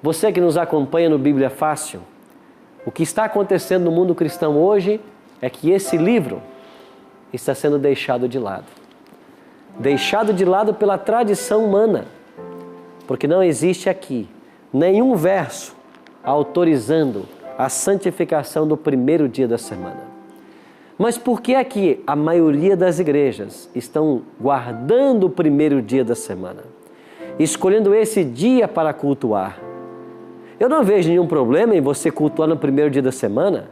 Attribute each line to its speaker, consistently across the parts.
Speaker 1: Você que nos acompanha no Bíblia Fácil, o que está acontecendo no mundo cristão hoje é que esse livro está sendo deixado de lado. Deixado de lado pela tradição humana, porque não existe aqui nenhum verso autorizando a santificação do primeiro dia da semana. Mas por que é que a maioria das igrejas estão guardando o primeiro dia da semana, escolhendo esse dia para cultuar? Eu não vejo nenhum problema em você cultuar no primeiro dia da semana.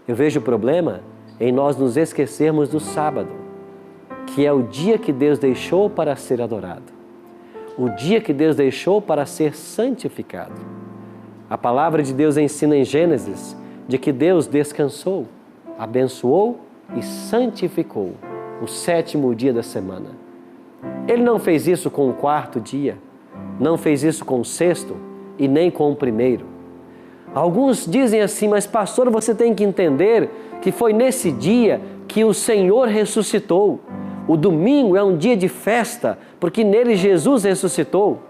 Speaker 1: Eu vejo problema em nós nos esquecermos do sábado, que é o dia que Deus deixou para ser adorado, o dia que Deus deixou para ser santificado. A palavra de Deus ensina em Gênesis de que Deus descansou, abençoou e santificou o sétimo dia da semana. Ele não fez isso com o quarto dia, não fez isso com o sexto e nem com o primeiro. Alguns dizem assim, mas pastor, você tem que entender que foi nesse dia que o Senhor ressuscitou. O domingo é um dia de festa, porque nele Jesus ressuscitou.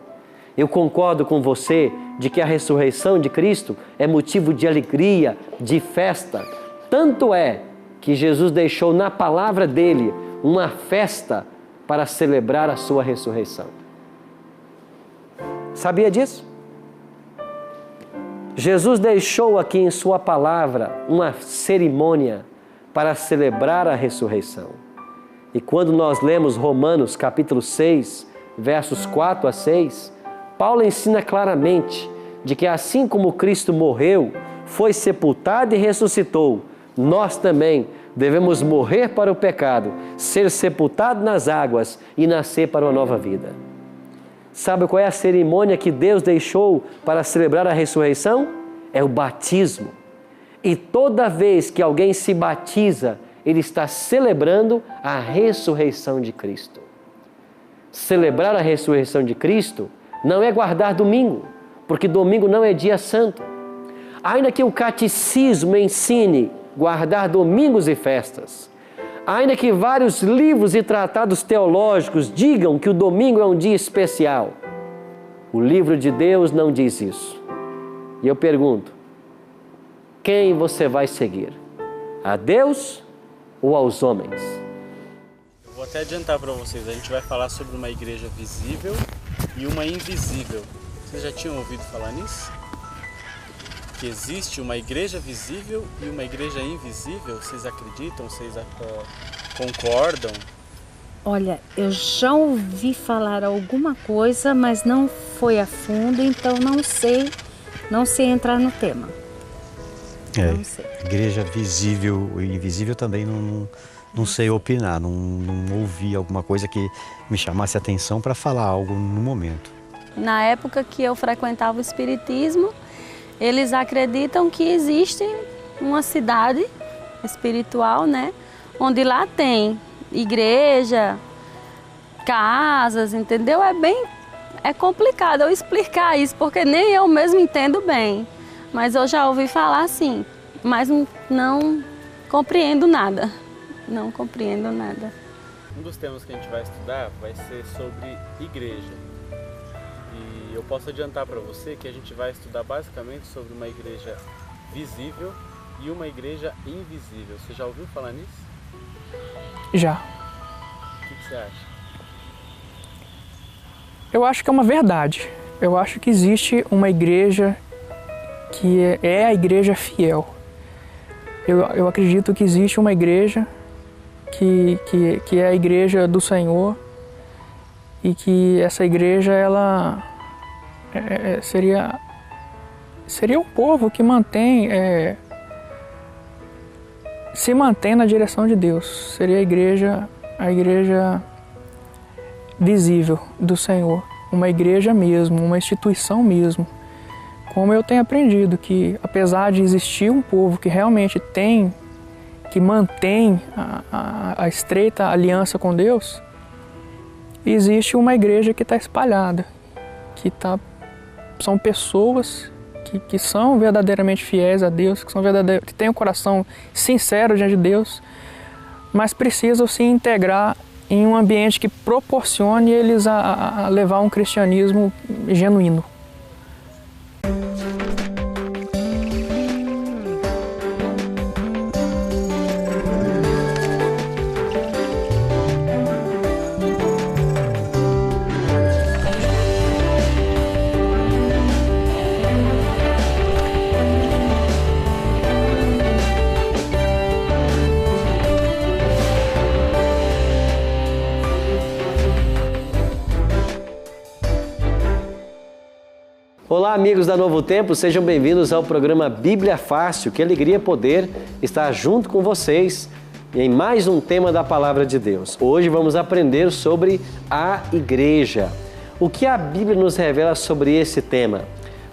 Speaker 1: Eu concordo com você de que a ressurreição de Cristo é motivo de alegria, de festa. Tanto é que Jesus deixou na palavra dele uma festa para celebrar a sua ressurreição. Sabia disso? Jesus deixou aqui em sua palavra uma cerimônia para celebrar a ressurreição. E quando nós lemos Romanos capítulo 6, versos 4 a 6, Paulo ensina claramente de que assim como Cristo morreu, foi sepultado e ressuscitou, nós também devemos morrer para o pecado, ser sepultado nas águas e nascer para uma nova vida. Sabe qual é a cerimônia que Deus deixou para celebrar a ressurreição? É o batismo. E toda vez que alguém se batiza, ele está celebrando a ressurreição de Cristo. Celebrar a ressurreição de Cristo não é guardar domingo, porque domingo não é dia santo. Ainda que o catecismo ensine guardar domingos e festas, ainda que vários livros e tratados teológicos digam que o domingo é um dia especial, o livro de Deus não diz isso. E eu pergunto, quem você vai seguir? A Deus ou aos homens?
Speaker 2: Eu vou até adiantar para vocês, a gente vai falar sobre uma igreja visível e uma invisível. Vocês já tinham ouvido falar nisso? Que existe uma igreja visível e uma igreja invisível? Vocês acreditam? Vocês concordam?
Speaker 3: Olha, eu já ouvi falar alguma coisa, mas não foi a fundo, então não sei entrar no tema. Não sei.
Speaker 4: Igreja visível e invisível também não sei opinar, não ouvi alguma coisa que me chamasse a atenção para falar algo no momento.
Speaker 5: Na época que eu frequentava o espiritismo, eles acreditam que existe uma cidade espiritual, né? Onde lá tem igreja, casas, entendeu? É complicado eu explicar isso, porque nem eu mesmo entendo bem. Mas eu já ouvi falar assim, mas não compreendo nada. Não compreendo nada.
Speaker 2: Um dos temas que a gente vai estudar vai ser sobre igreja. E eu posso adiantar para você que a gente vai estudar basicamente sobre uma igreja visível e uma igreja invisível. Você já ouviu falar nisso?
Speaker 6: Já.
Speaker 2: O que você acha?
Speaker 6: Eu acho que é uma verdade. Eu acho que existe uma igreja que é a igreja fiel. Eu acredito que existe uma igreja que é a igreja do Senhor e que essa igreja ela seria um povo que se mantém na direção de Deus. Seria a igreja visível do Senhor, uma igreja mesmo, uma instituição mesmo. Como eu tenho aprendido que, apesar de existir um povo que realmente que mantém a estreita aliança com Deus, existe uma igreja que está espalhada, são pessoas que são verdadeiramente fiéis a Deus, que têm um coração sincero diante de Deus, mas precisam se integrar em um ambiente que proporcione eles a levar um cristianismo genuíno.
Speaker 1: Olá, amigos da Novo Tempo, sejam bem-vindos ao programa Bíblia Fácil. Que alegria poder estar junto com vocês em mais um tema da Palavra de Deus. Hoje vamos aprender sobre a igreja. O que a Bíblia nos revela sobre esse tema?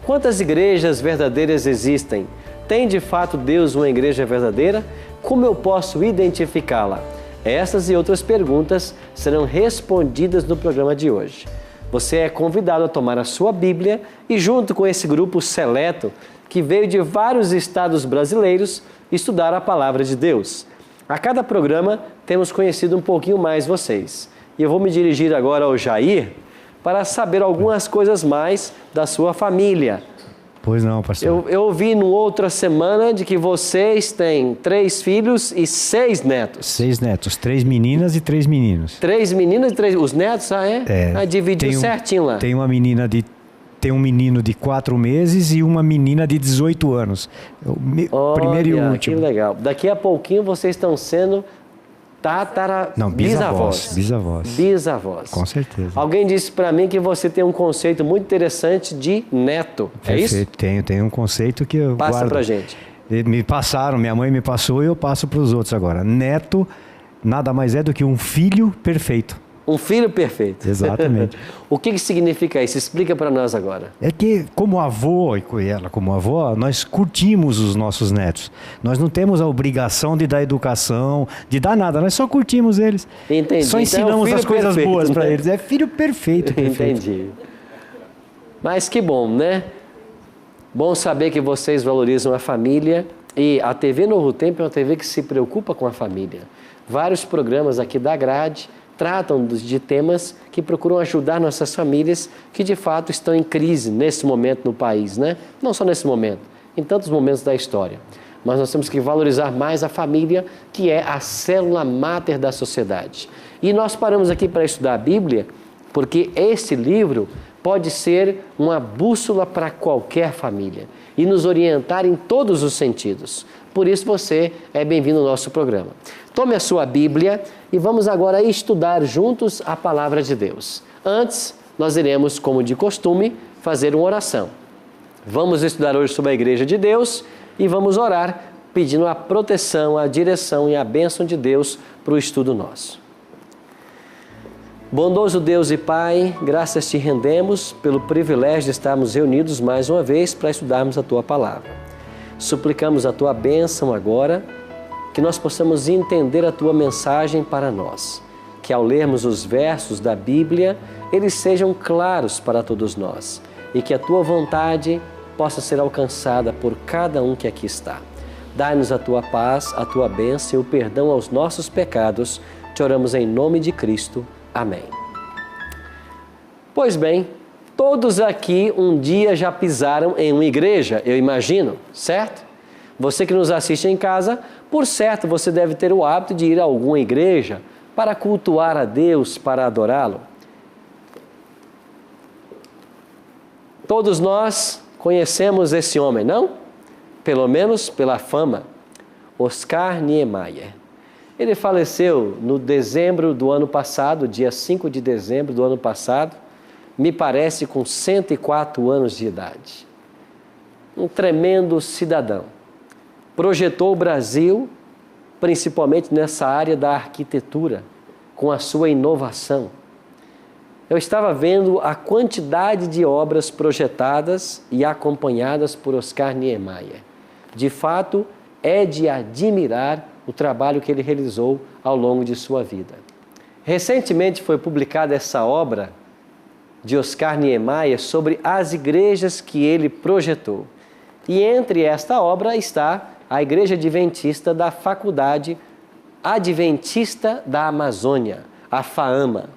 Speaker 1: Quantas igrejas verdadeiras existem? Tem de fato Deus uma igreja verdadeira? Como eu posso identificá-la? Essas e outras perguntas serão respondidas no programa de hoje. Você é convidado a tomar a sua Bíblia e, junto com esse grupo seleto que veio de vários estados brasileiros, estudar a Palavra de Deus. A cada programa temos conhecido um pouquinho mais vocês. E eu vou me dirigir agora ao Jair para saber algumas coisas mais da sua família.
Speaker 4: Pois não, pastor.
Speaker 1: Eu ouvi numa outra semana de que vocês têm 3 filhos e 6 netos.
Speaker 4: 6 netos, 3 meninas e 3 meninos.
Speaker 1: 3 meninas e 3... Os netos, dividiu certinho lá.
Speaker 4: Tem um menino de 4 meses e uma menina de 18 anos. Primeiro e último.
Speaker 1: Que legal. Daqui a pouquinho vocês estão sendo bisavós.
Speaker 4: Com certeza.
Speaker 1: Alguém disse para mim que você tem um conceito muito interessante de neto.
Speaker 4: Perfeito.
Speaker 1: É isso?
Speaker 4: Tenho um conceito que eu
Speaker 1: Passa
Speaker 4: guardo.
Speaker 1: pra gente.
Speaker 4: Me passaram, minha mãe me passou e eu passo para os outros agora. Neto nada mais é do que um filho perfeito.
Speaker 1: Um filho perfeito.
Speaker 4: Exatamente.
Speaker 1: O que significa isso? Explica para nós agora.
Speaker 4: É que, como avô, e ela como avó, nós curtimos os nossos netos. Nós não temos a obrigação de dar educação, de dar nada. Nós só curtimos eles.
Speaker 1: Entendi.
Speaker 4: Só ensinamos as coisas boas para eles. É filho perfeito.
Speaker 1: Entendi. Mas que bom, né? Bom saber que vocês valorizam a família. E a TV Novo Tempo é uma TV que se preocupa com a família. Vários programas aqui da grade tratam de temas que procuram ajudar nossas famílias que de fato estão em crise nesse momento no país, né? Não só nesse momento, em tantos momentos da história. Mas nós temos que valorizar mais a família, que é a célula máter da sociedade. E nós paramos aqui para estudar a Bíblia, porque esse livro pode ser uma bússola para qualquer família e nos orientar em todos os sentidos. Por isso você é bem-vindo ao nosso programa. Tome a sua Bíblia e vamos agora estudar juntos a Palavra de Deus. Antes, nós iremos, como de costume, fazer uma oração. Vamos estudar hoje sobre a Igreja de Deus e vamos orar pedindo a proteção, a direção e a bênção de Deus para o estudo nosso. Bondoso Deus e Pai, graças te rendemos pelo privilégio de estarmos reunidos mais uma vez para estudarmos a Tua Palavra. Suplicamos a Tua bênção agora, que nós possamos entender a Tua mensagem para nós, que ao lermos os versos da Bíblia, eles sejam claros para todos nós e que a Tua vontade possa ser alcançada por cada um que aqui está. Dai-nos a Tua paz, a Tua bênção e o perdão aos nossos pecados. Te oramos em nome de Cristo. Amém. Pois bem, todos aqui um dia já pisaram em uma igreja, eu imagino, certo? Você que nos assiste em casa, por certo você deve ter o hábito de ir a alguma igreja para cultuar a Deus, para adorá-lo. Todos nós conhecemos esse homem, não? Pelo menos pela fama. Oscar Niemeyer. Ele faleceu no dezembro do ano passado, dia 5 de dezembro do ano passado, me parece com 104 anos de idade. Um tremendo cidadão. Projetou o Brasil, principalmente nessa área da arquitetura, com a sua inovação. Eu estava vendo a quantidade de obras projetadas e acompanhadas por Oscar Niemeyer. De fato, é de admirar o trabalho que ele realizou ao longo de sua vida. Recentemente foi publicada essa obra de Oscar Niemeyer sobre as igrejas que ele projetou. E entre esta obra está a Igreja Adventista da Faculdade Adventista da Amazônia, a FAAMA.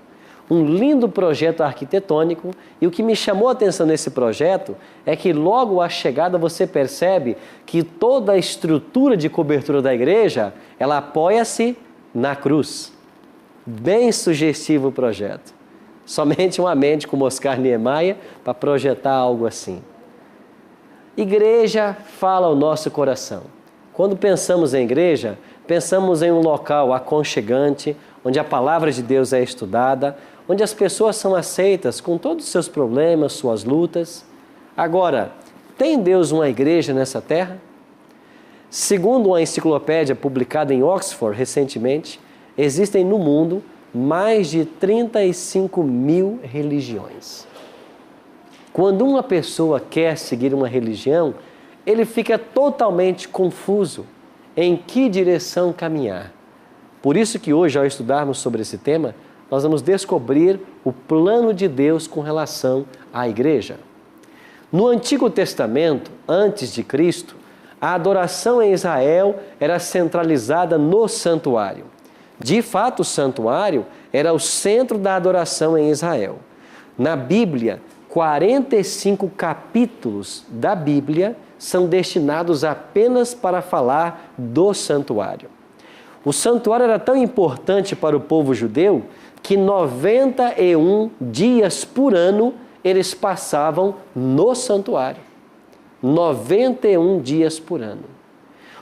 Speaker 1: Um lindo projeto arquitetônico, e o que me chamou a atenção nesse projeto é que logo à chegada você percebe que toda a estrutura de cobertura da igreja, ela apoia-se na cruz. Bem sugestivo o projeto. Somente uma mente como Oscar Niemeyer para projetar algo assim. Igreja fala ao nosso coração. Quando pensamos em igreja, pensamos em um local aconchegante, onde a palavra de Deus é estudada, onde as pessoas são aceitas com todos os seus problemas, suas lutas. Agora, tem Deus uma igreja nessa terra? Segundo uma enciclopédia publicada em Oxford recentemente, existem no mundo mais de 35 mil religiões. Quando uma pessoa quer seguir uma religião, ele fica totalmente confuso em que direção caminhar. Por isso que hoje, ao estudarmos sobre esse tema, nós vamos descobrir o plano de Deus com relação à igreja. No Antigo Testamento, antes de Cristo, a adoração em Israel era centralizada no santuário. De fato, o santuário era o centro da adoração em Israel. Na Bíblia, 45 capítulos da Bíblia são destinados apenas para falar do santuário. O santuário era tão importante para o povo judeu que 91 dias por ano eles passavam no santuário. 91 dias por ano.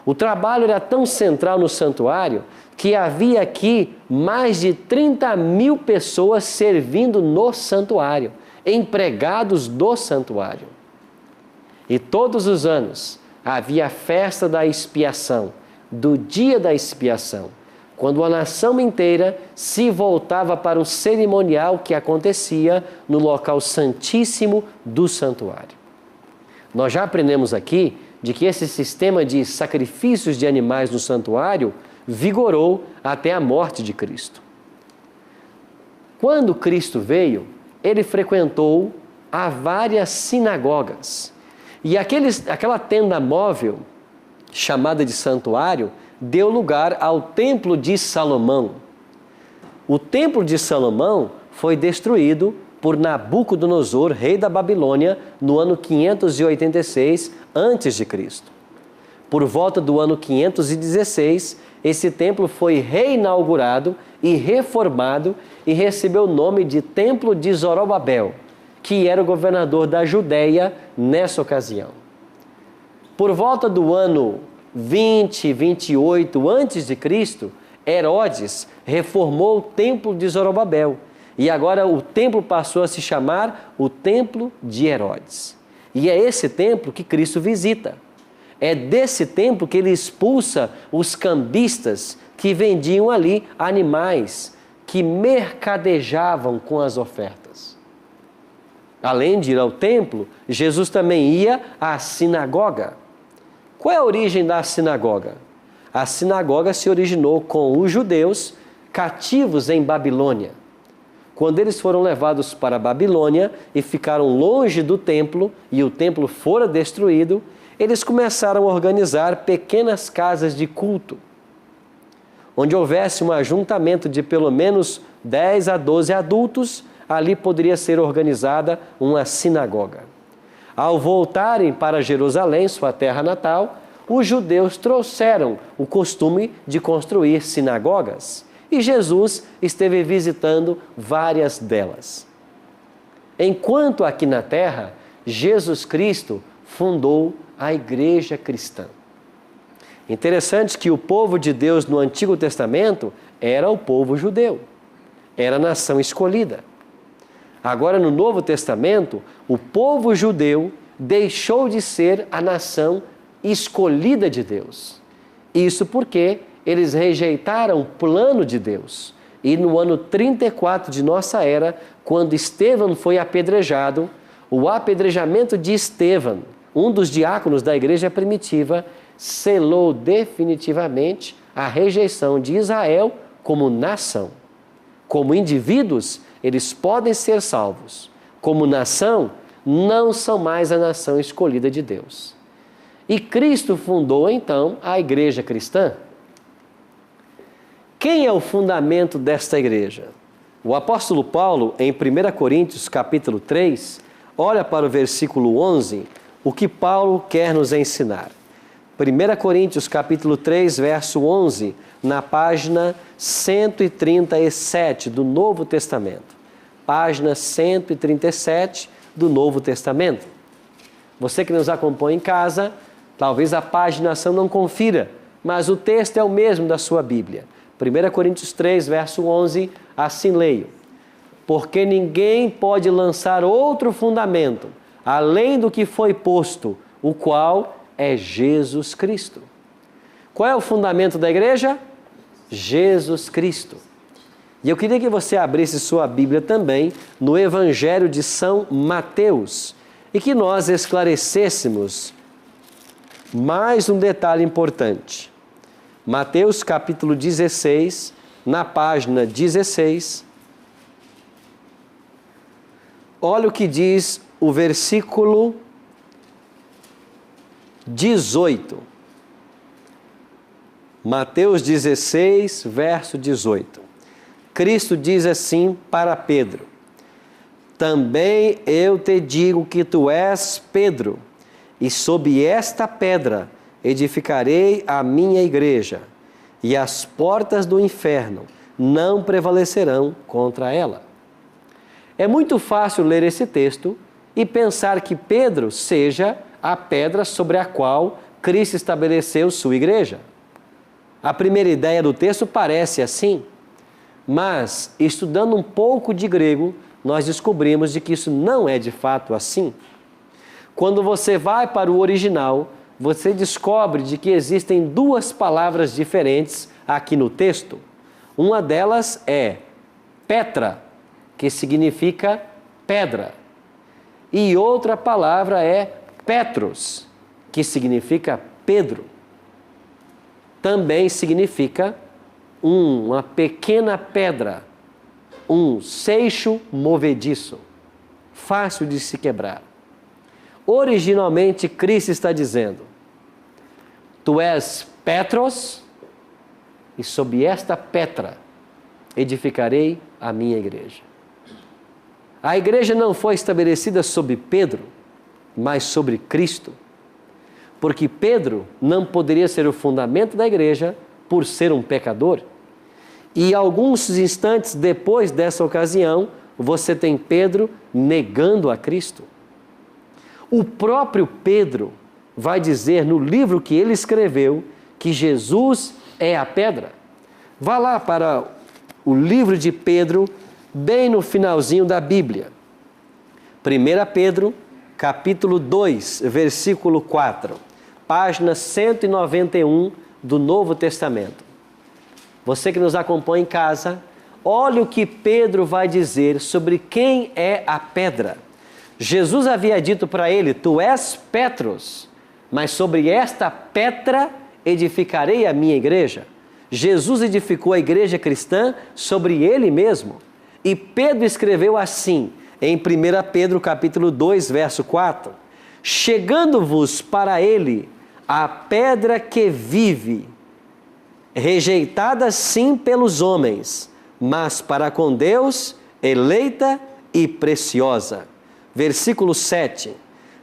Speaker 1: O trabalho era tão central no santuário que havia aqui mais de 30 mil pessoas servindo no santuário, empregados do santuário. E todos os anos havia a festa da expiação, do dia da expiação, quando a nação inteira se voltava para um cerimonial que acontecia no local santíssimo do santuário. Nós já aprendemos aqui de que esse sistema de sacrifícios de animais no santuário vigorou até a morte de Cristo. Quando Cristo veio, ele frequentou a várias sinagogas. E aquela tenda móvel, chamada de santuário, deu lugar ao Templo de Salomão. O Templo de Salomão foi destruído por Nabucodonosor, rei da Babilônia, no ano 586 a.C. Por volta do ano 516, esse templo foi reinaugurado e reformado e recebeu o nome de Templo de Zorobabel, que era o governador da Judéia nessa ocasião. Por volta do ano 28 a.C., Herodes reformou o Templo de Zorobabel. E agora o templo passou a se chamar o Templo de Herodes. E é esse templo que Cristo visita. É desse templo que ele expulsa os cambistas que vendiam ali animais, que mercadejavam com as ofertas. Além de ir ao templo, Jesus também ia à sinagoga. Qual é a origem da sinagoga? A sinagoga se originou com os judeus cativos em Babilônia. Quando eles foram levados para a Babilônia e ficaram longe do templo, e o templo fora destruído, eles começaram a organizar pequenas casas de culto, onde houvesse um ajuntamento de pelo menos 10 a 12 adultos, ali poderia ser organizada uma sinagoga. Ao voltarem para Jerusalém, sua terra natal, os judeus trouxeram o costume de construir sinagogas. E Jesus esteve visitando várias delas. Enquanto aqui na terra, Jesus Cristo fundou a igreja cristã. Interessante que o povo de Deus no Antigo Testamento era o povo judeu, era a nação escolhida. Agora no Novo Testamento, o povo judeu deixou de ser a nação escolhida de Deus. Isso porque eles rejeitaram o plano de Deus. E no ano 34 de nossa era, quando Estevão foi apedrejado, o apedrejamento de Estevão, um dos diáconos da igreja primitiva, selou definitivamente a rejeição de Israel como nação. Como indivíduos, eles podem ser salvos. Como nação, não são mais a nação escolhida de Deus. E Cristo fundou então a igreja cristã. Quem é o fundamento desta igreja? O apóstolo Paulo, em 1 Coríntios capítulo 3, olha para o versículo 11, o que Paulo quer nos ensinar. 1 Coríntios capítulo 3, verso 11, na página 137 do Novo Testamento. Página 137 do Novo Testamento. Você que nos acompanha em casa, talvez a paginação não confira, mas o texto é o mesmo da sua Bíblia. 1 Coríntios 3, verso 11, assim leio. Porque ninguém pode lançar outro fundamento além do que foi posto, o qual é Jesus Cristo. Qual é o fundamento da igreja? Jesus Cristo. E eu queria que você abrisse sua Bíblia também no Evangelho de São Mateus e que nós esclarecêssemos mais um detalhe importante. Mateus capítulo 16, na página 16. Olha o que diz o versículo 18. Mateus 16, verso 18. Cristo diz assim para Pedro: também eu te digo que tu és Pedro, e sob esta pedra edificarei a minha igreja, e as portas do inferno não prevalecerão contra ela. É muito fácil ler esse texto e pensar que Pedro seja a pedra sobre a qual Cristo estabeleceu sua igreja. A primeira ideia do texto parece assim, mas estudando um pouco de grego, nós descobrimos de que isso não é de fato assim. Quando você vai para o original, você descobre de que existem duas palavras diferentes aqui no texto. Uma delas é Petra, que significa pedra. E outra palavra é Petros, que significa Pedro. Também significa uma pequena pedra, um seixo movediço, fácil de se quebrar. Originalmente, Cristo está dizendo: tu és Petros, e sob esta pedra edificarei a minha igreja. A igreja não foi estabelecida sobre Pedro, mas sobre Cristo. Porque Pedro não poderia ser o fundamento da igreja por ser um pecador. E alguns instantes depois dessa ocasião, você tem Pedro negando a Cristo. O próprio Pedro vai dizer no livro que ele escreveu que Jesus é a pedra. Vá lá para o livro de Pedro, bem no finalzinho da Bíblia. 1 Pedro, capítulo 2, versículo 4, página 191 do Novo Testamento. Você que nos acompanha em casa, olha o que Pedro vai dizer sobre quem é a pedra. Jesus havia dito para ele: tu és Petros, mas sobre esta pedra edificarei a minha igreja. Jesus edificou a igreja cristã sobre ele mesmo. E Pedro escreveu assim, em 1 Pedro capítulo 2, verso 4, chegando-vos para ele a pedra que vive, rejeitada sim pelos homens, mas para com Deus eleita e preciosa. Versículo 7,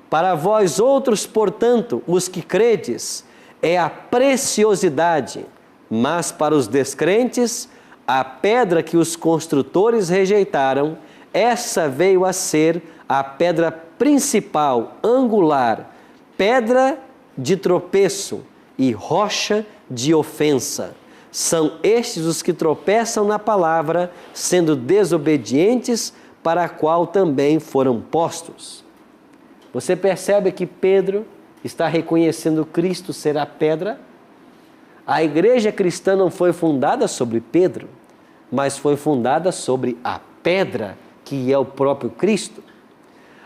Speaker 1: para vós outros, portanto, os que credes, é a preciosidade, mas para os descrentes, a pedra que os construtores rejeitaram, essa veio a ser a pedra principal, angular, pedra de tropeço e rocha de ofensa. São estes os que tropeçam na palavra, sendo desobedientes, para a qual também foram postos. Você percebe que Pedro está reconhecendo Cristo ser a pedra? A igreja cristã não foi fundada sobre Pedro, mas foi fundada sobre a pedra, que é o próprio Cristo.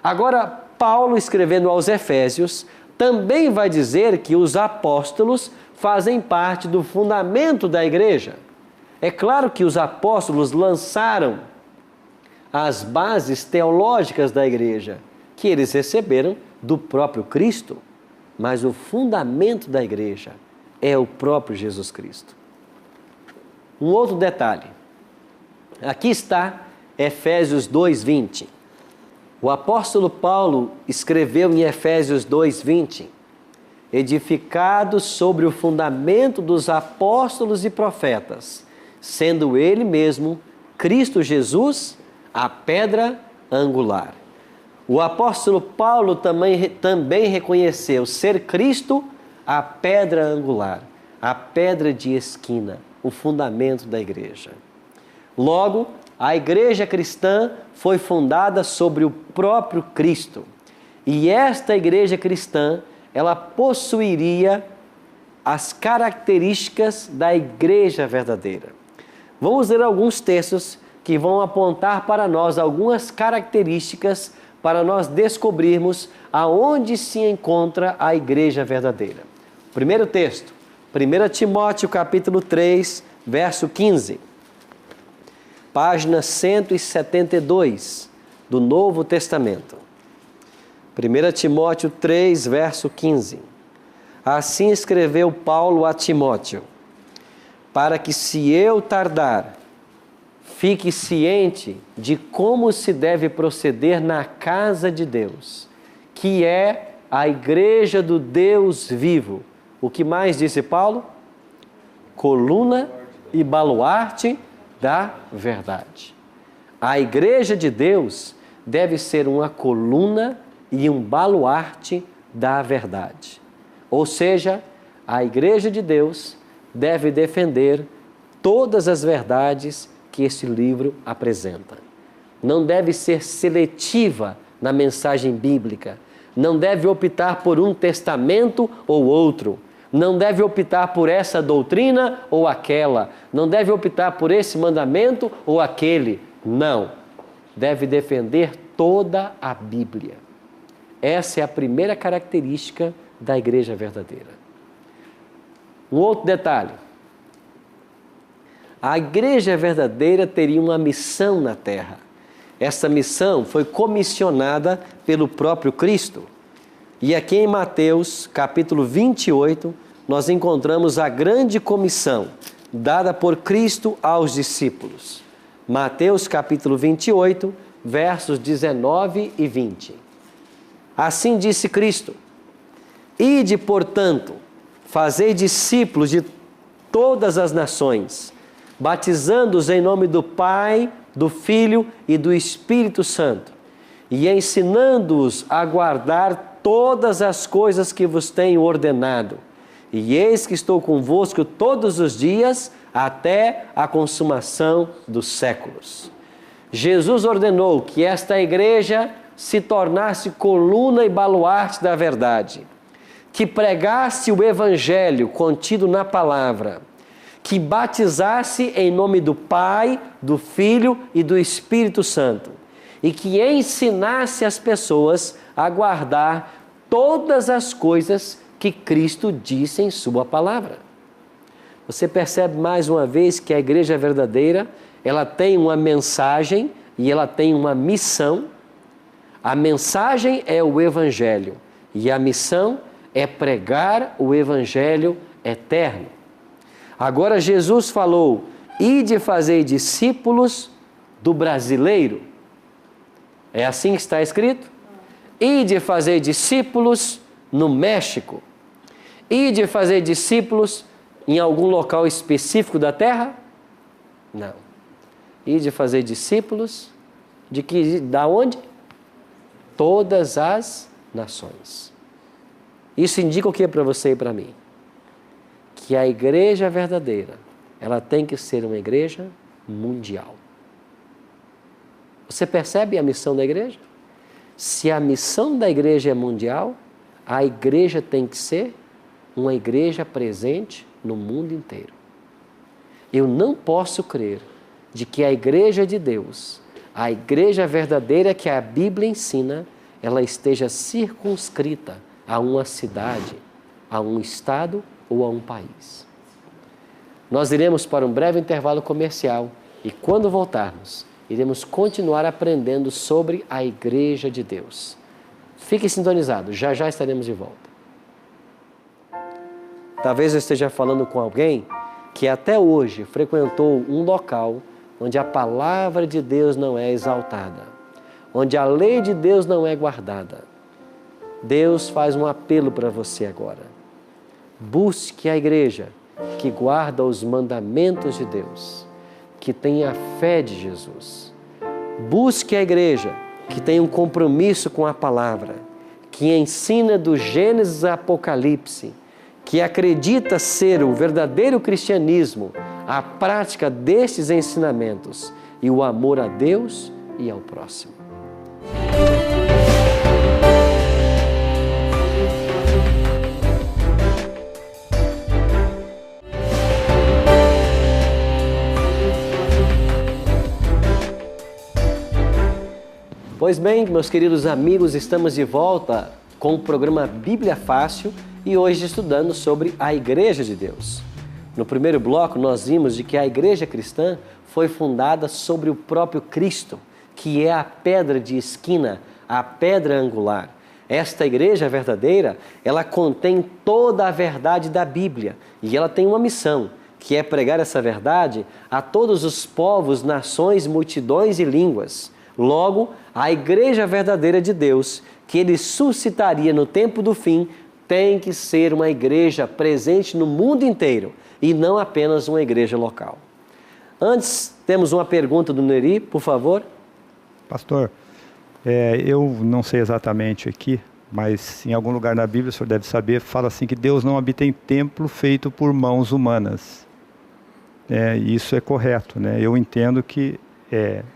Speaker 1: Agora, Paulo, escrevendo aos Efésios, também vai dizer que os apóstolos fazem parte do fundamento da igreja. É claro que os apóstolos lançaram as bases teológicas da igreja, que eles receberam do próprio Cristo, mas o fundamento da igreja é o próprio Jesus Cristo. Um outro detalhe. Aqui está Efésios 2:20. O apóstolo Paulo escreveu em Efésios 2:20, edificado sobre o fundamento dos apóstolos e profetas, sendo ele mesmo, Cristo Jesus, a pedra angular. O apóstolo Paulo também reconheceu ser Cristo a pedra angular, a pedra de esquina, o fundamento da igreja. Logo, a igreja cristã foi fundada sobre o próprio Cristo. E esta igreja cristã, ela possuiria as características da igreja verdadeira. Vamos ler alguns textos que vão apontar para nós algumas características para nós descobrirmos aonde se encontra a igreja verdadeira. Primeiro texto, 1 Timóteo capítulo 3, verso 15. Página 172 do Novo Testamento. 1 Timóteo 3, verso 15. Assim escreveu Paulo a Timóteo, para que se eu tardar, fique ciente de como se deve proceder na casa de Deus, que é a igreja do Deus vivo. O que mais disse Paulo? Coluna e baluarte da verdade. A igreja de Deus deve ser uma coluna e um baluarte da verdade. Ou seja, a igreja de Deus deve defender todas as verdades que esse livro apresenta. Não deve ser seletiva na mensagem bíblica. Não deve optar por um testamento ou outro. Não deve optar por essa doutrina ou aquela. Não deve optar por esse mandamento ou aquele. Não. Deve defender toda a Bíblia. Essa é a primeira característica da igreja verdadeira. Um outro detalhe. A igreja verdadeira teria uma missão na terra. Essa missão foi comissionada pelo próprio Cristo. E aqui em Mateus, capítulo 28, nós encontramos a grande comissão dada por Cristo aos discípulos. Mateus, capítulo 28, versos 19 e 20. Assim disse Cristo: Ide, portanto, fazei discípulos de todas as nações, batizando-os em nome do Pai, do Filho e do Espírito Santo, e ensinando-os a guardar todas as coisas que vos tenho ordenado. E eis que estou convosco todos os dias, até a consumação dos séculos. Jesus ordenou que esta igreja se tornasse coluna e baluarte da verdade, que pregasse o Evangelho contido na palavra, que batizasse em nome do Pai, do Filho e do Espírito Santo, e que ensinasse as pessoas a guardar todas as coisas que Cristo disse em sua palavra. Você percebe mais uma vez que a igreja verdadeira, ela tem uma mensagem e ela tem uma missão. A mensagem é o Evangelho e a missão é pregar o Evangelho eterno. Agora Jesus falou: ide fazer discípulos do brasileiro. É assim que está escrito? Ide fazer discípulos no México. Ide fazer discípulos em algum local específico da terra? Não. Ide fazer discípulos da onde? Todas as nações. Isso indica o que para você e para mim? Que a igreja verdadeira, ela tem que ser uma igreja mundial. Você percebe a missão da igreja? Se a missão da igreja é mundial, a igreja tem que ser uma igreja presente no mundo inteiro. Eu não posso crer de que a igreja de Deus, a igreja verdadeira que a Bíblia ensina, ela esteja circunscrita a uma cidade, a um estado ou a um país. Nós iremos para um breve intervalo comercial e quando voltarmos, iremos continuar aprendendo sobre a igreja de Deus. Fique sintonizado, já já estaremos de volta. Talvez eu esteja falando com alguém que até hoje frequentou um local onde a palavra de Deus não é exaltada, onde a lei de Deus não é guardada. Deus faz um apelo para você agora. Busque a igreja que guarda os mandamentos de Deus, que tem a fé de Jesus. Busque a igreja que tem um compromisso com a palavra, que ensina do Gênesis ao Apocalipse, que acredita ser o verdadeiro cristianismo, a prática destes ensinamentos e o amor a Deus e ao próximo. Pois bem, meus queridos amigos, estamos de volta com o programa Bíblia Fácil e hoje estudando sobre a Igreja de Deus. No primeiro bloco, nós vimos de que a Igreja cristã foi fundada sobre o próprio Cristo, que é a pedra de esquina, a pedra angular. Esta igreja verdadeira, ela contém toda a verdade da Bíblia e ela tem uma missão, que é pregar essa verdade a todos os povos, nações, multidões e línguas. Logo, a igreja verdadeira de Deus, que ele suscitaria no tempo do fim, tem que ser uma igreja presente no mundo inteiro e não apenas uma igreja local. Antes, temos uma pergunta do Neri, por favor.
Speaker 7: Pastor, eu não sei exatamente aqui, mas em algum lugar na Bíblia, o senhor deve saber, fala assim que Deus não habita em templo feito por mãos humanas. Isso é correto, né? Eu entendo que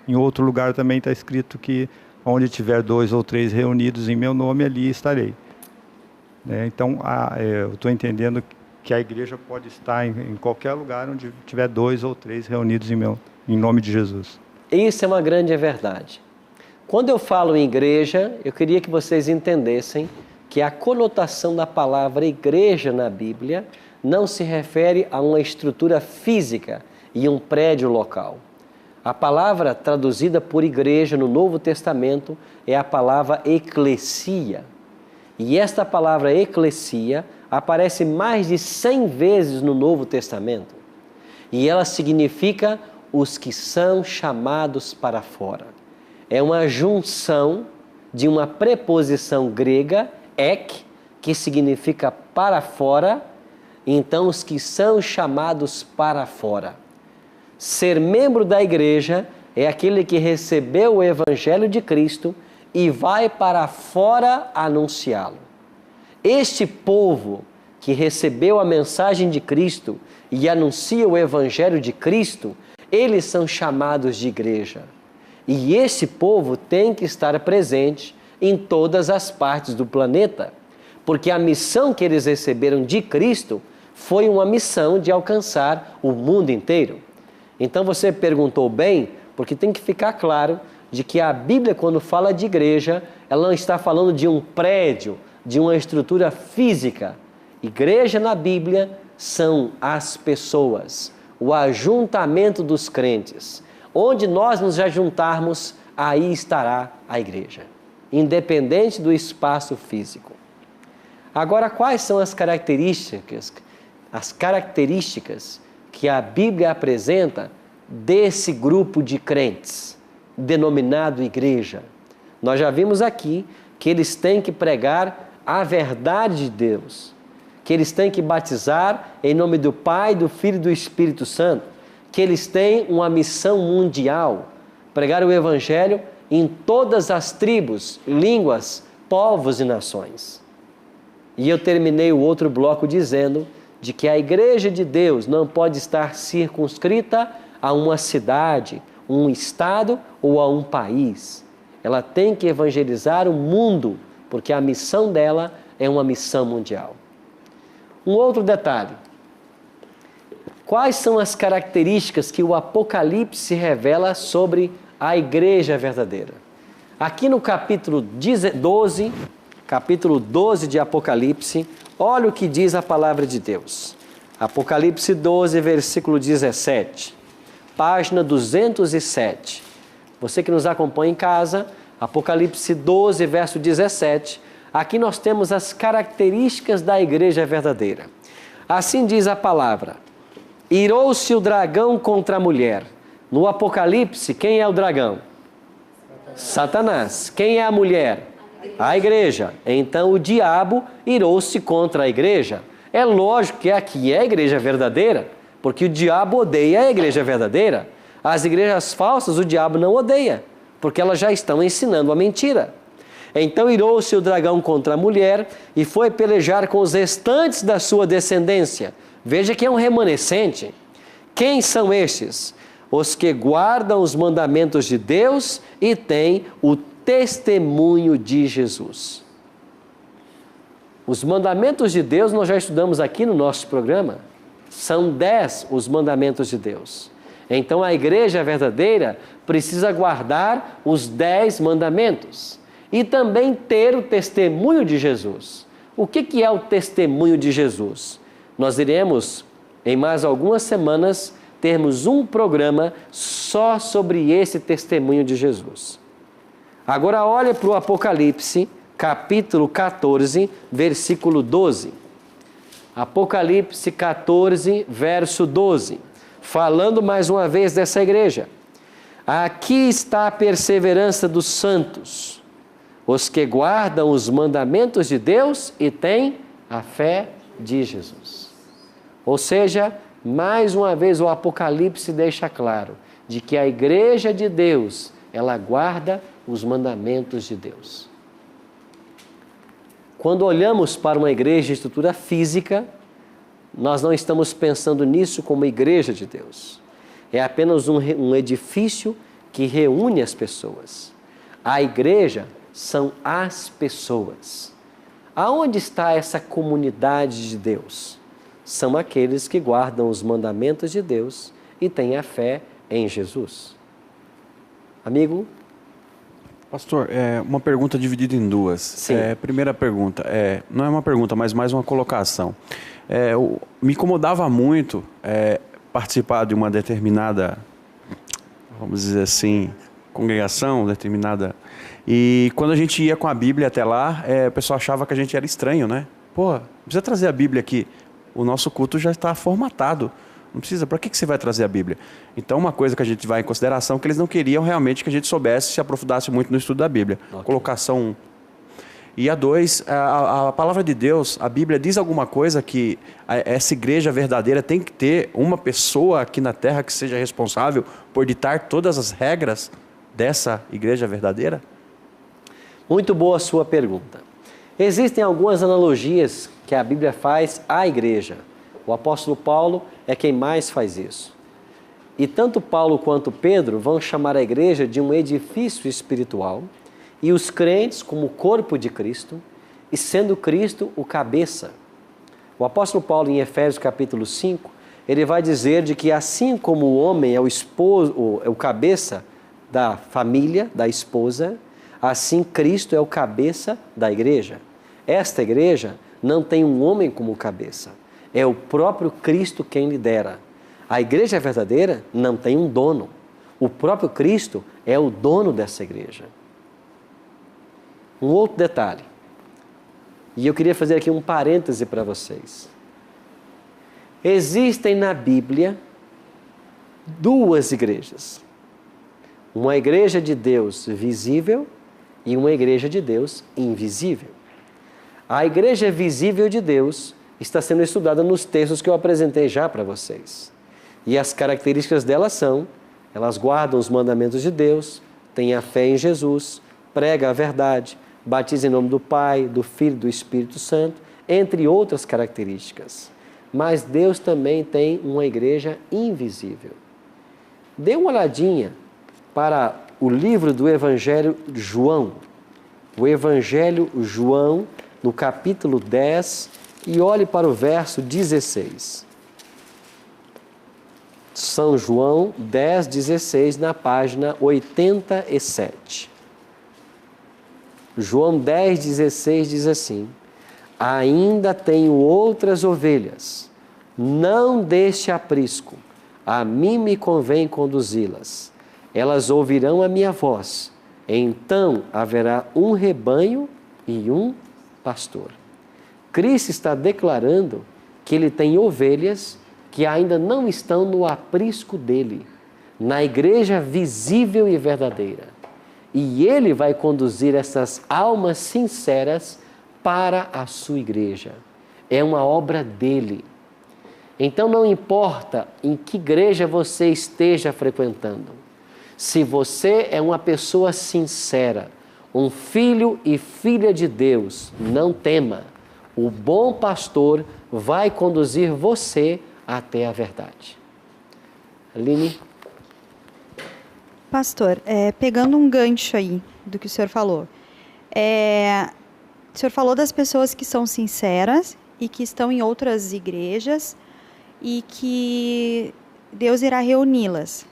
Speaker 7: em outro lugar também está escrito que onde tiver 2 ou 3 reunidos em meu nome, ali estarei. Então, eu estou entendendo que a igreja pode estar em qualquer lugar onde tiver 2 ou 3 reunidos em nome de Jesus.
Speaker 1: Isso é uma grande verdade. Quando eu falo em igreja, eu queria que vocês entendessem que a conotação da palavra igreja na Bíblia não se refere a uma estrutura física e um prédio local. A palavra traduzida por igreja no Novo Testamento é a palavra eclesia. E esta palavra eclesia aparece mais de 100 vezes no Novo Testamento. E ela significa os que são chamados para fora. É uma junção de uma preposição grega, ek, que significa para fora, então os que são chamados para fora. Ser membro da igreja é aquele que recebeu o Evangelho de Cristo e vai para fora anunciá-lo. Este povo que recebeu a mensagem de Cristo e anuncia o Evangelho de Cristo, eles são chamados de igreja. E esse povo tem que estar presente em todas as partes do planeta, porque a missão que eles receberam de Cristo foi uma missão de alcançar o mundo inteiro. Então você perguntou bem, porque tem que ficar claro de que a Bíblia, quando fala de igreja, ela não está falando de um prédio, de uma estrutura física. Igreja na Bíblia são as pessoas, o ajuntamento dos crentes. Onde nós nos ajuntarmos, aí estará a igreja, independente do espaço físico. Agora, quais são as características que a Bíblia apresenta desse grupo de crentes, denominado igreja? Nós já vimos aqui que eles têm que pregar a verdade de Deus, que eles têm que batizar em nome do Pai, do Filho e do Espírito Santo, que eles têm uma missão mundial, pregar o Evangelho em todas as tribos, línguas, povos e nações. E eu terminei o outro bloco dizendo de que a Igreja de Deus não pode estar circunscrita a uma cidade, um estado ou a um país. Ela tem que evangelizar o mundo, porque a missão dela é uma missão mundial. Um outro detalhe. Quais são as características que o Apocalipse revela sobre a igreja verdadeira? Aqui no capítulo 12 de Apocalipse, olha o que diz a palavra de Deus. Apocalipse 12, versículo 17, página 207. Você que nos acompanha em casa, Apocalipse 12, verso 17, aqui nós temos as características da igreja verdadeira. Assim diz a palavra: irou-se o dragão contra a mulher. No Apocalipse, quem é o dragão? Satanás. Quem é a mulher? A igreja. Então o diabo irou-se contra a igreja. É lógico que aqui é a igreja verdadeira, porque o diabo odeia a igreja verdadeira. As igrejas falsas o diabo não odeia, porque elas já estão ensinando a mentira. Então irou-se o dragão contra a mulher e foi pelejar com os restantes da sua descendência. Veja que é um remanescente. Quem são estes? Os que guardam os mandamentos de Deus e têm o testemunho de Jesus. Os mandamentos de Deus nós já estudamos aqui no nosso programa. São 10 os mandamentos de Deus. Então a igreja verdadeira precisa guardar os 10 mandamentos e também ter o testemunho de Jesus. O que é o testemunho de Jesus? Nós iremos, em mais algumas semanas, termos um programa só sobre esse testemunho de Jesus. Agora olha para o Apocalipse, capítulo 14, versículo 12. Apocalipse 14, verso 12. Falando mais uma vez dessa igreja. Aqui está a perseverança dos santos, os que guardam os mandamentos de Deus e têm a fé de Jesus. Ou seja, mais uma vez o Apocalipse deixa claro de que a igreja de Deus, ela guarda os mandamentos de Deus. Quando olhamos para uma igreja de estrutura física, nós não estamos pensando nisso como igreja de Deus. É apenas um edifício que reúne as pessoas. A igreja são as pessoas. Aonde está essa comunidade de Deus? São aqueles que guardam os mandamentos de Deus e têm a fé em Jesus. Amigo?
Speaker 8: Pastor, uma pergunta dividida em duas.
Speaker 1: Sim.
Speaker 8: Primeira pergunta, não é uma pergunta, mas mais uma colocação. Me incomodava muito participar de uma determinada, vamos dizer assim, congregação determinada. E quando a gente ia com a Bíblia até lá, o pessoal achava que a gente era estranho, né? Pô, não precisa trazer a Bíblia aqui. O nosso culto já está formatado. Não precisa, para que você vai trazer a Bíblia? Então, uma coisa que a gente vai em consideração é que eles não queriam realmente que a gente soubesse, se aprofundasse muito no estudo da Bíblia. Okay. Colocação 1. E a 2, a palavra de Deus, a Bíblia diz alguma coisa que essa igreja verdadeira tem que ter uma pessoa aqui na terra que seja responsável por ditar todas as regras dessa igreja verdadeira?
Speaker 1: Muito boa a sua pergunta. Existem algumas analogias que a Bíblia faz à igreja. O apóstolo Paulo é quem mais faz isso. E tanto Paulo quanto Pedro vão chamar a igreja de um edifício espiritual e os crentes como o corpo de Cristo e sendo Cristo o cabeça. O apóstolo Paulo em Efésios capítulo 5, ele vai dizer de que assim como o homem é o cabeça da família, da esposa, assim Cristo é o cabeça da igreja. Esta igreja não tem um homem como cabeça. É o próprio Cristo quem lidera. A igreja verdadeira não tem um dono. O próprio Cristo é o dono dessa igreja. Um outro detalhe. E eu queria fazer aqui um parêntese para vocês. Existem na Bíblia duas igrejas. Uma igreja de Deus visível e uma igreja de Deus invisível. A igreja visível de Deus está sendo estudada nos textos que eu apresentei já para vocês. E as características delas são, elas guardam os mandamentos de Deus, têm a fé em Jesus, pregam a verdade, batizam em nome do Pai, do Filho e do Espírito Santo, entre outras características. Mas Deus também tem uma igreja invisível. Dê uma olhadinha para o livro do Evangelho João. O Evangelho João, no capítulo 10, e olhe para o verso 16. São João 10, 16, na página 87. João 10, 16 diz assim: ainda tenho outras ovelhas, não deste aprisco, a mim me convém conduzi-las. Elas ouvirão a minha voz, então haverá um rebanho e um pastor. Cristo está declarando que ele tem ovelhas que ainda não estão no aprisco dele, na igreja visível e verdadeira. E ele vai conduzir essas almas sinceras para a sua igreja. É uma obra dele. Então não importa em que igreja você esteja frequentando, se você é uma pessoa sincera, um filho e filha de Deus, não tema. O bom pastor vai conduzir você até a verdade. Aline?
Speaker 9: Pastor, pegando um gancho aí do que o senhor falou, o senhor falou das pessoas que são sinceras e que estão em outras igrejas e que Deus irá reuni-las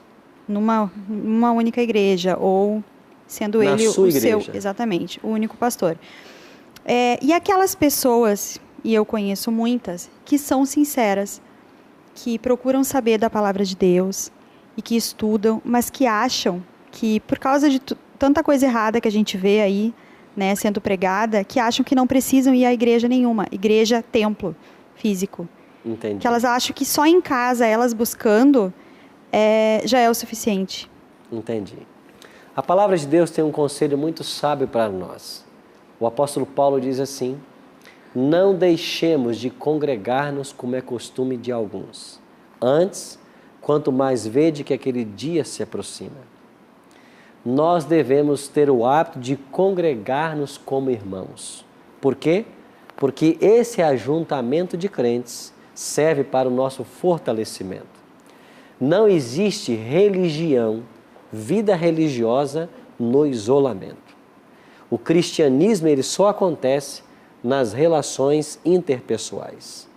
Speaker 9: numa única igreja, ou sendo
Speaker 1: Na
Speaker 9: ele
Speaker 1: sua
Speaker 9: o seu,
Speaker 1: igreja.
Speaker 9: exatamente, o único pastor. E aquelas pessoas, e eu conheço muitas, que são sinceras, que procuram saber da palavra de Deus e que estudam, mas que acham que por causa de tanta coisa errada que a gente vê aí, né, sendo pregada, que acham que não precisam ir à igreja nenhuma, igreja, templo físico.
Speaker 1: Entendi.
Speaker 9: Que elas acham que só em casa, elas buscando, já é o suficiente.
Speaker 1: Entendi. A palavra de Deus tem um conselho muito sábio para nós. O apóstolo Paulo diz assim: não deixemos de congregar-nos como é costume de alguns. Antes, quanto mais vede que aquele dia se aproxima. Nós devemos ter o hábito de congregar-nos como irmãos. Por quê? Porque esse ajuntamento de crentes serve para o nosso fortalecimento. Não existe religião, vida religiosa no isolamento. O cristianismo ele só acontece nas relações interpessoais.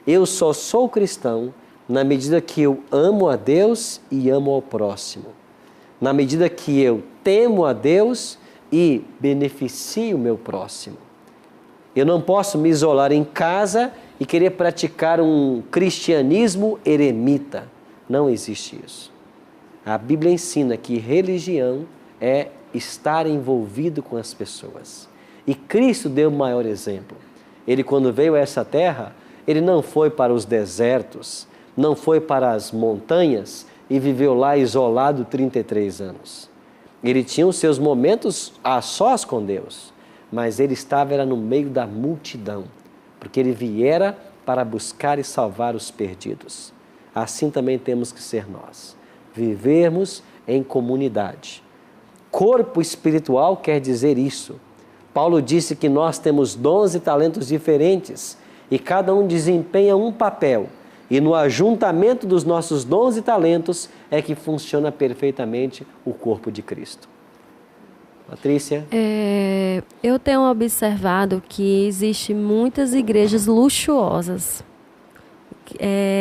Speaker 1: Eu só sou cristão na medida que eu amo a Deus e amo ao próximo. Na medida que eu temo a Deus e beneficio o meu próximo. Eu não posso me isolar em casa e querer praticar um cristianismo eremita. Não existe isso. A Bíblia ensina que religião é estar envolvido com as pessoas. E Cristo deu o maior exemplo. Ele, quando veio a essa terra, ele não foi para os desertos, não foi para as montanhas e viveu lá isolado 33 anos. Ele tinha os seus momentos a sós com Deus, mas ele estava no meio da multidão, porque ele viera para buscar e salvar os perdidos. Assim também temos que ser nós, vivermos em comunidade. Corpo espiritual quer dizer isso. Paulo disse que nós temos dons e talentos diferentes e cada um desempenha um papel. E no ajuntamento dos nossos dons e talentos é que funciona perfeitamente o corpo de Cristo. Patrícia?
Speaker 5: Eu tenho observado que existem muitas igrejas luxuosas.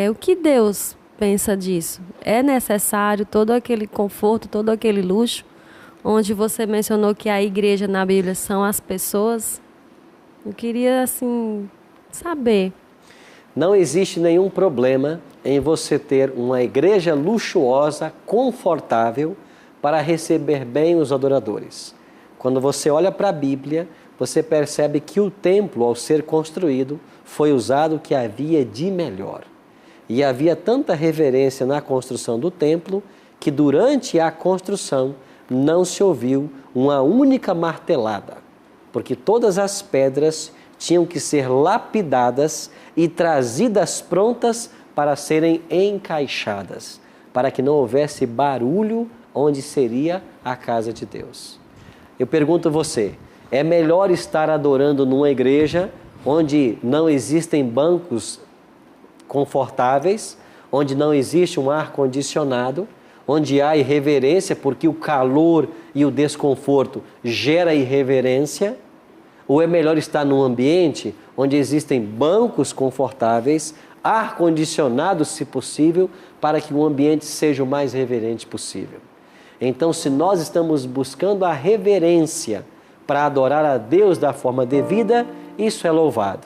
Speaker 5: O que Deus pensa disso? É necessário todo aquele conforto, todo aquele luxo? Onde você mencionou que a igreja na Bíblia são as pessoas. Eu queria, assim, saber.
Speaker 1: Não existe nenhum problema em você ter uma igreja luxuosa, confortável, para receber bem os adoradores. Quando você olha para a Bíblia, você percebe que o templo, ao ser construído, foi usado o que havia de melhor. E havia tanta reverência na construção do templo, que durante a construção não se ouviu uma única martelada, porque todas as pedras tinham que ser lapidadas e trazidas prontas para serem encaixadas, para que não houvesse barulho onde seria a casa de Deus. Eu pergunto a você, é melhor estar adorando numa igreja onde não existem bancos confortáveis, onde não existe um ar-condicionado, onde há irreverência porque o calor e o desconforto gera irreverência? Ou é melhor estar num ambiente onde existem bancos confortáveis, ar-condicionado, se possível, para que o ambiente seja o mais reverente possível? Então, se nós estamos buscando a reverência para adorar a Deus da forma devida, isso é louvado.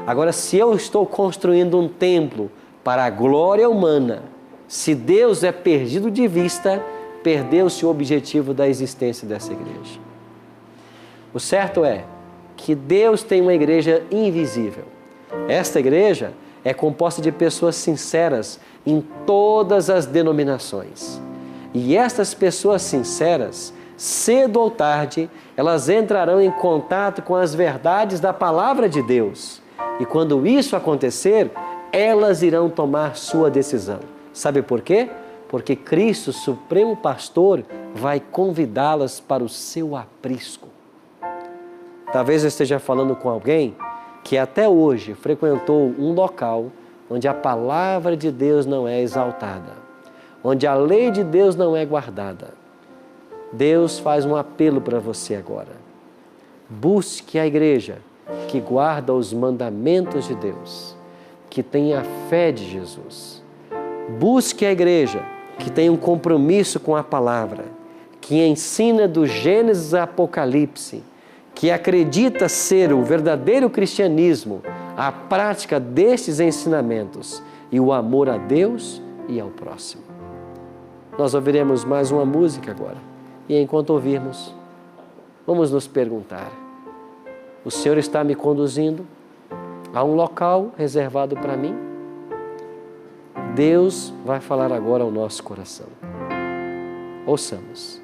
Speaker 1: Agora, se eu estou construindo um templo para a glória humana, se Deus é perdido de vista, perdeu-se o objetivo da existência dessa igreja. O certo é que Deus tem uma igreja invisível. Esta igreja é composta de pessoas sinceras em todas as denominações. E estas pessoas sinceras, cedo ou tarde, elas entrarão em contato com as verdades da palavra de Deus. E quando isso acontecer, elas irão tomar sua decisão. Sabe por quê? Porque Cristo, Supremo Pastor, vai convidá-las para o seu aprisco. Talvez eu esteja falando com alguém que até hoje frequentou um local onde a palavra de Deus não é exaltada, onde a lei de Deus não é guardada. Deus faz um apelo para você agora. Busque a igreja que guarda os mandamentos de Deus, que tem a fé de Jesus. Busque a igreja que tem um compromisso com a palavra, que ensina do Gênesis a Apocalipse, que acredita ser o verdadeiro cristianismo, a prática destes ensinamentos e o amor a Deus e ao próximo. Nós ouviremos mais uma música agora. E enquanto ouvirmos, vamos nos perguntar: o Senhor está me conduzindo a um local reservado para mim? Deus vai falar agora ao nosso coração. Ouçamos.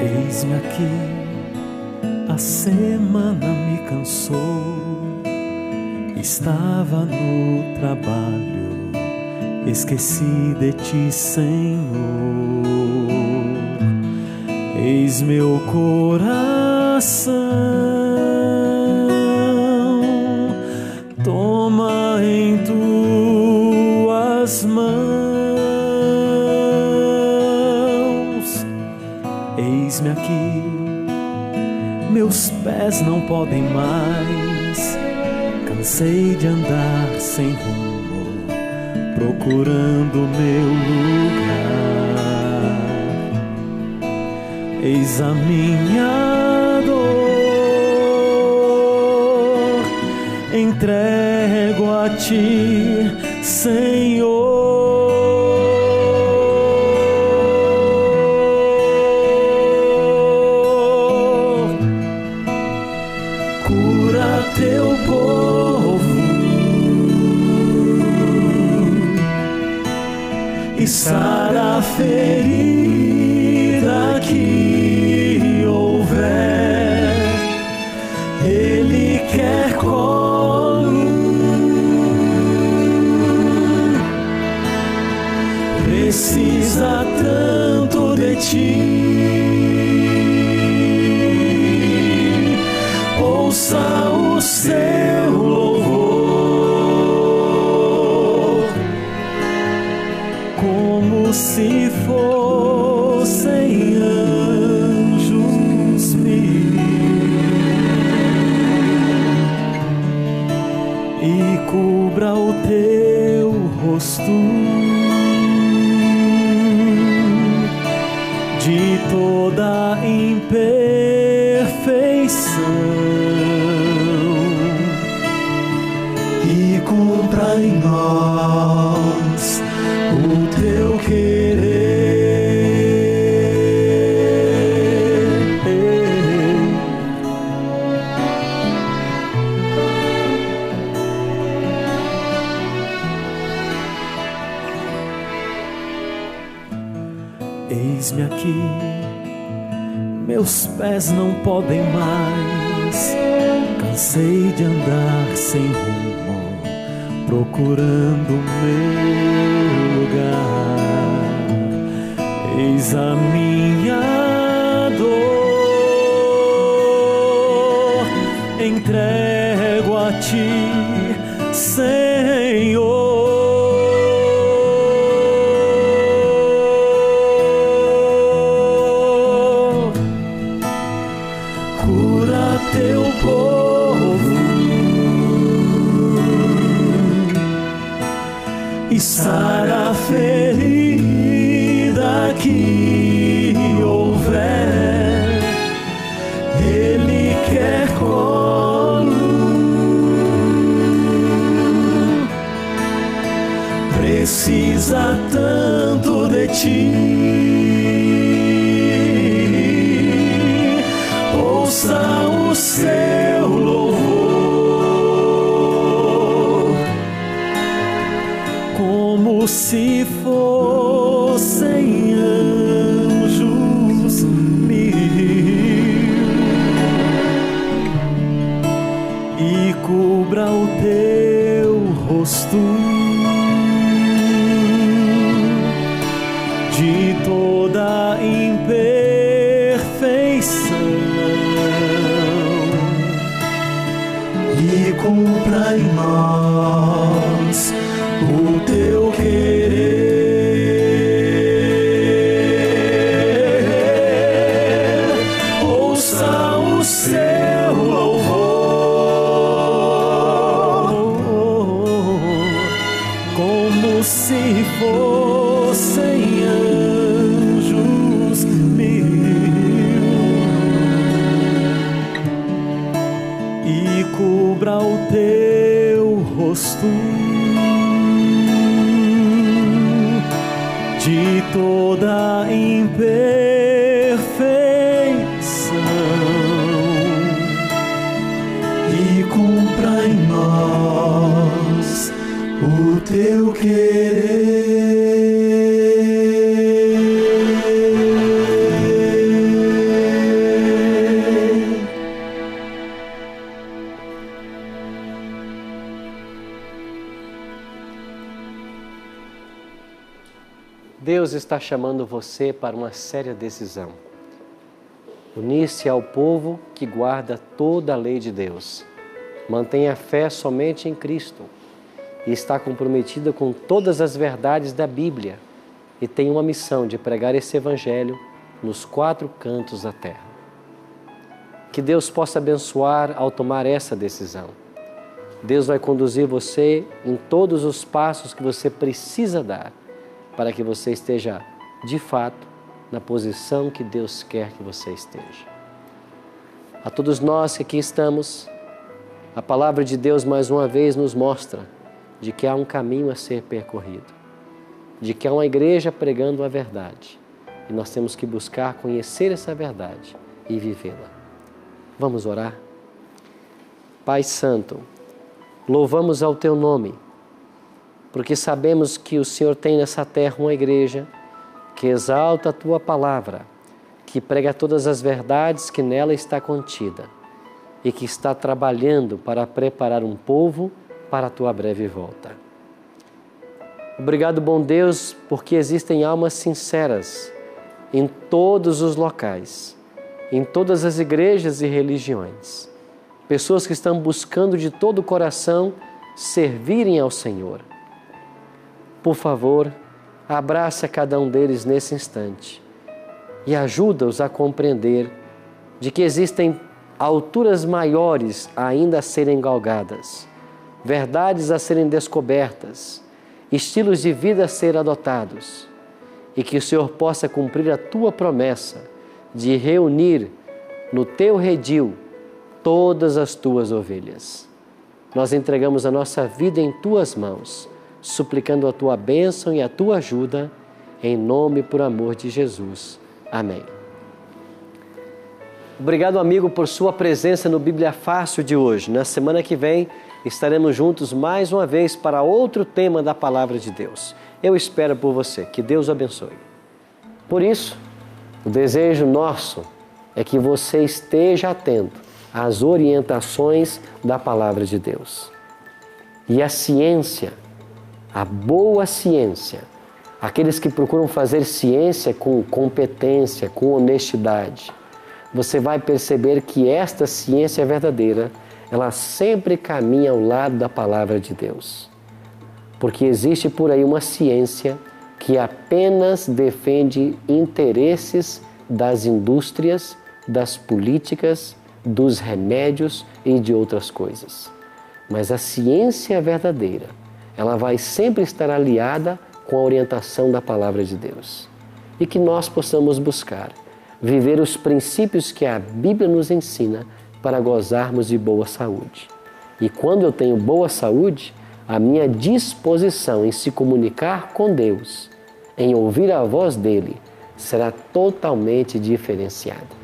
Speaker 10: Eis-me aqui, a semana me cansou, estava no trabalho, esqueci de ti, Senhor. Eis meu coração, toma em tuas mãos. Eis-me aqui, meus pés não podem mais, cansei de andar sem rumo, procurando meu lugar. Eis a minha dor, entrego a ti, Senhor. Cura teu povo e sara a ferida que houver. Ele quer colo, precisa tanto de ti. Ouça o seu louvor, como se fossem anjos mil, e cubra o teu rosto de toda imperfeição, e cumpra em nós o teu querer. Eis-me aqui, meus pés não podem mais, cansei de andar sem rumo, procurando meu lugar. Eis a minha dor, entrego a ti, Senhor. Cura teu povo e sara a ferida que houver. Ele quer colo, precisa tanto de ti. Ouça o seu louvor, como se fossem anjos mil, e cubra o teu rosto de toda imperfeição, e cumpra em nós o teu querer. Ouça o seu louvor como se fossem anjos e cubra o teu rosto de toda imperfeição e cumpra em nós o teu querer.
Speaker 1: Deus está chamando você para uma séria decisão. Unir-se ao povo que guarda toda a lei de Deus. Mantenha a fé somente em Cristo e está comprometida com todas as verdades da Bíblia e tem uma missão de pregar esse Evangelho nos 4 cantos da terra. Que Deus possa abençoar ao tomar essa decisão. Deus vai conduzir você em todos os passos que você precisa dar para que você esteja, de fato, na posição que Deus quer que você esteja. A todos nós que aqui estamos, a palavra de Deus mais uma vez nos mostra de que há um caminho a ser percorrido, de que há uma igreja pregando a verdade e nós temos que buscar conhecer essa verdade e vivê-la. Vamos orar? Pai Santo, louvamos ao Teu nome, porque sabemos que o Senhor tem nessa terra uma igreja que exalta a Tua palavra, que prega todas as verdades que nela está contida e que está trabalhando para preparar um povo para a Tua breve volta. Obrigado, bom Deus, porque existem almas sinceras em todos os locais, em todas as igrejas e religiões. Pessoas que estão buscando de todo o coração servirem ao Senhor. Por favor, abraça cada um deles nesse instante e ajuda-os a compreender de que existem alturas maiores ainda a serem galgadas, verdades a serem descobertas, estilos de vida a ser adotados e que o Senhor possa cumprir a Tua promessa de reunir no Teu redil todas as Tuas ovelhas. Nós entregamos a nossa vida em Tuas mãos, suplicando a Tua bênção e a Tua ajuda, em nome e por amor de Jesus. Amém. Obrigado, amigo, por sua presença no Bíblia Fácil de hoje. Na semana que vem, estaremos juntos mais uma vez para outro tema da Palavra de Deus. Eu espero por você. Que Deus o abençoe. Por isso, o desejo nosso é que você esteja atento às orientações da Palavra de Deus. E a ciência, a boa ciência, aqueles que procuram fazer ciência com competência, com honestidade, você vai perceber que esta ciência verdadeira, ela sempre caminha ao lado da Palavra de Deus. Porque existe por aí uma ciência que apenas defende interesses das indústrias, das políticas, dos remédios e de outras coisas. Mas a ciência verdadeira, ela vai sempre estar aliada com a orientação da Palavra de Deus. E que nós possamos buscar viver os princípios que a Bíblia nos ensina para gozarmos de boa saúde. E quando eu tenho boa saúde, a minha disposição em se comunicar com Deus, em ouvir a voz dele, será totalmente diferenciada.